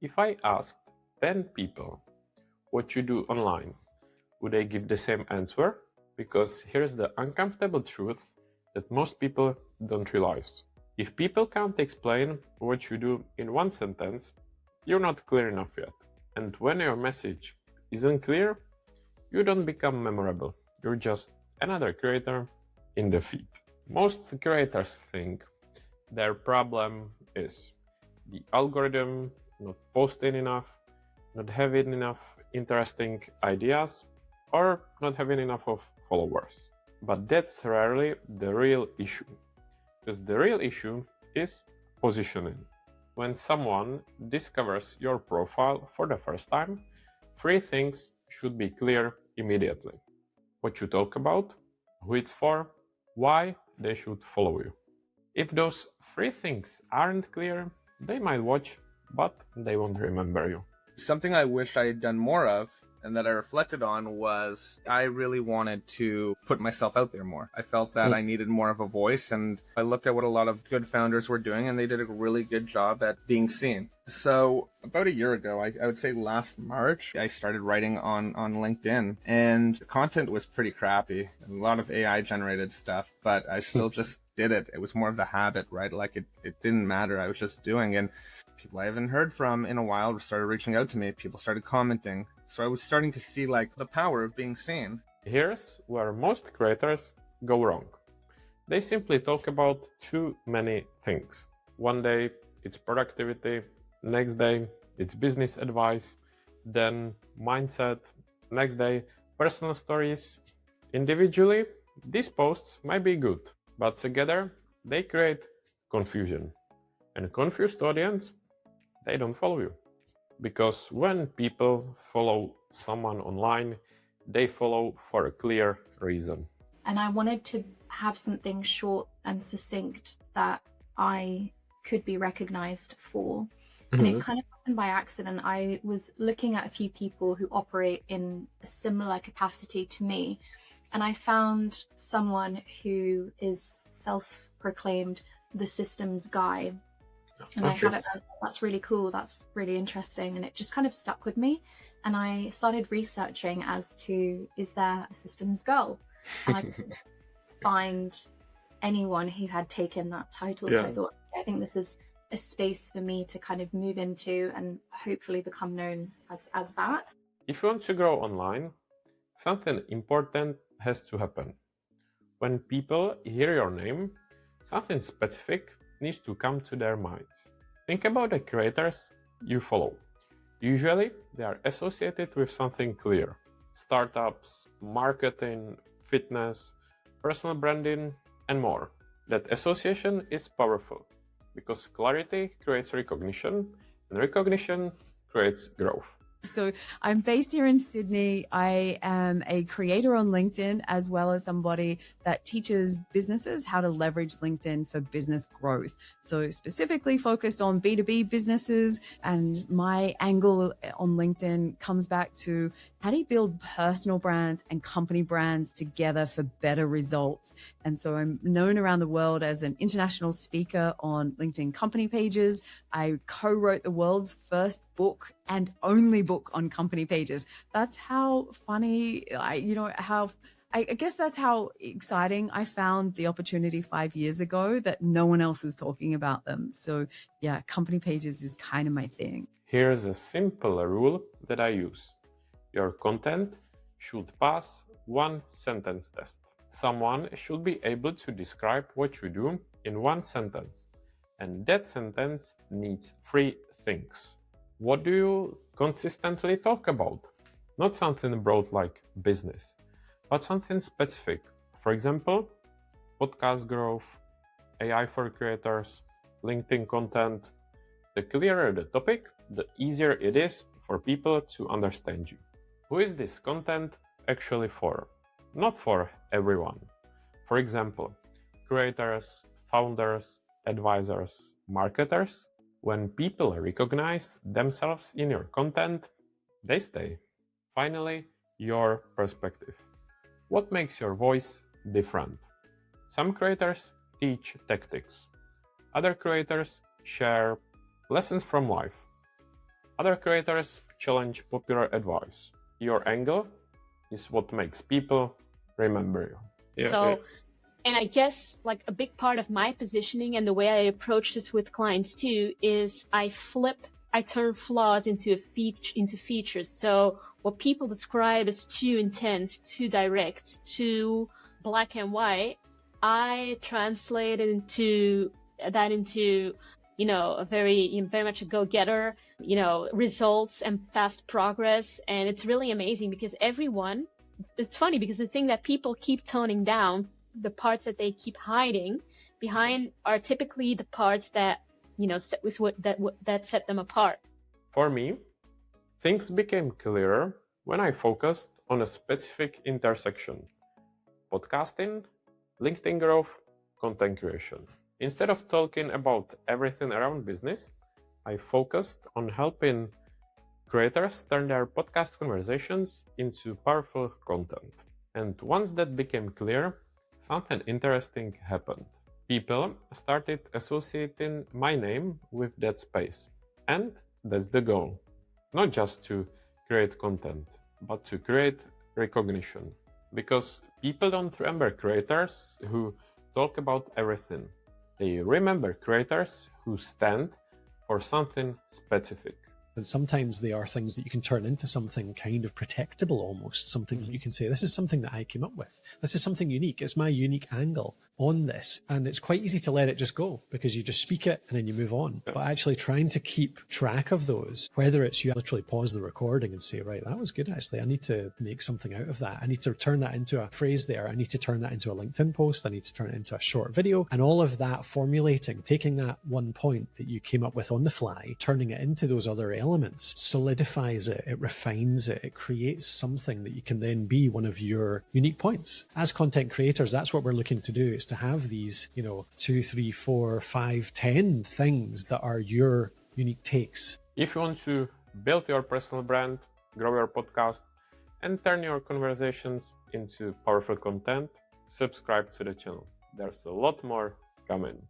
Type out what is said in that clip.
If I asked 10 people what you do online, would they give the same answer? Because here's the uncomfortable truth that most people don't realize. If people can't explain what you do in one sentence, you're not clear enough yet. And when your message isn't clear, you don't become memorable. You're just another creator in the feed. Most creators think their problem is the algorithm, not posting enough, not having enough interesting ideas, or not having enough of followers. But that's rarely the real issue. Because the real issue is positioning. When someone discovers your profile for the first time, three things should be clear immediately. What you talk about, who it's for, why they should follow you. If those three things aren't clear, they might watch, but they won't remember you. Something I wish I had done more of and that I reflected on was I really wanted to put myself out there more. I felt that I needed more of a voice, and I looked at what a lot of good founders were doing, and they did a really good job at being seen. So about a year ago, I would say last March, I started writing on LinkedIn, and the content was pretty crappy, a lot of AI generated stuff, but I still just did it. It was more of the habit, right? Like it didn't matter. I was just doing, and people I haven't heard from in a while started reaching out to me. People started commenting. So I was starting to see like the power of being seen. Here's where most creators go wrong. They simply talk about too many things. One day it's productivity, next day it's business advice, then mindset, next day personal stories. Individually, these posts might be good, but together they create confusion. And a confused audience, they don't follow you. Because when people follow someone online, they follow for a clear reason. And I wanted to have something short and succinct that I could be recognized for. And it kind of happened by accident. I was looking at a few people who operate in a similar capacity to me, and I found someone who is self-proclaimed the systems guy. And I had it as, that's really cool, that's really interesting, and it just kind of stuck with me. And I started researching as to, is there a systems girl? And I couldn't find anyone who had taken that title. So I thought, I think this is a space for me to kind of move into and hopefully become known as that. If you want to grow online, something important has to happen. When people hear your name, something specific needs to come to their minds. Think about the creators you follow. Usually, they are associated with something clear. Startups, marketing, fitness, personal branding, and more. That association is powerful because clarity creates recognition, and recognition creates growth. So I'm based here in Sydney. I am a creator on LinkedIn, as well as somebody that teaches businesses how to leverage LinkedIn for business growth. So specifically focused on B2B businesses. And my angle on LinkedIn comes back to how do you build personal brands and company brands together for better results? And so I'm known around the world as an international speaker on LinkedIn company pages. I co-wrote the world's first book and only book on company pages. That's how funny, I guess that's how exciting I found the opportunity 5 years ago that no one else was talking about them. So yeah, company pages is kind of my thing. Here's a simple rule that I use. Your content should pass one sentence test. Someone should be able to describe what you do in one sentence. And that sentence needs three things. What do you consistently talk about? Not something broad like business, but something specific. For example, podcast growth, AI for creators, LinkedIn content. The clearer the topic, the easier it is for people to understand you. Who is this content actually for? Not for everyone. For example, creators, founders, advisors, marketers. When people recognize themselves in your content, they stay. Finally, your perspective. What makes your voice different? Some creators teach tactics. Other creators share lessons from life. Other creators challenge popular advice. Your angle is what makes people remember you. And I guess like a big part of my positioning and the way I approach this with clients too is I turn flaws into features. So what people describe as too intense, too direct, too black and white, I translate it into a very much a go-getter, results and fast progress. And it's really amazing because it's funny because the thing that people keep toning down, the parts that they keep hiding behind, are typically the parts that that set them apart. For me, things became clearer when I focused on a specific intersection: podcasting, LinkedIn growth, content creation. Instead of talking about everything around business, I focused on helping creators turn their podcast conversations into powerful content. And once that became clear, something interesting happened. People started associating my name with that space. And that's the goal. Not just to create content, but to create recognition. Because people don't remember creators who talk about everything. They remember creators who stand for something specific. And sometimes they are things that you can turn into something kind of protectable almost, something you can say, this is something that I came up with. This is something unique. It's my unique angle on this. And it's quite easy to let it just go because you just speak it and then you move on. But actually trying to keep track of those, whether it's you literally pause the recording and say, right, that was good actually. I need to make something out of that. I need to turn that into a phrase there. I need to turn that into a LinkedIn post. I need to turn it into a short video. And all of that formulating, taking that one point that you came up with on the fly, turning it into those other elements, solidifies it, it refines it, it creates something that you can then be one of your unique points. As content creators, that's what we're looking to do, is to have these, 2, 3, 4, 5, 10 things that are your unique takes. If you want to build your personal brand, grow your podcast, and turn your conversations into powerful content, subscribe to the channel. There's a lot more coming.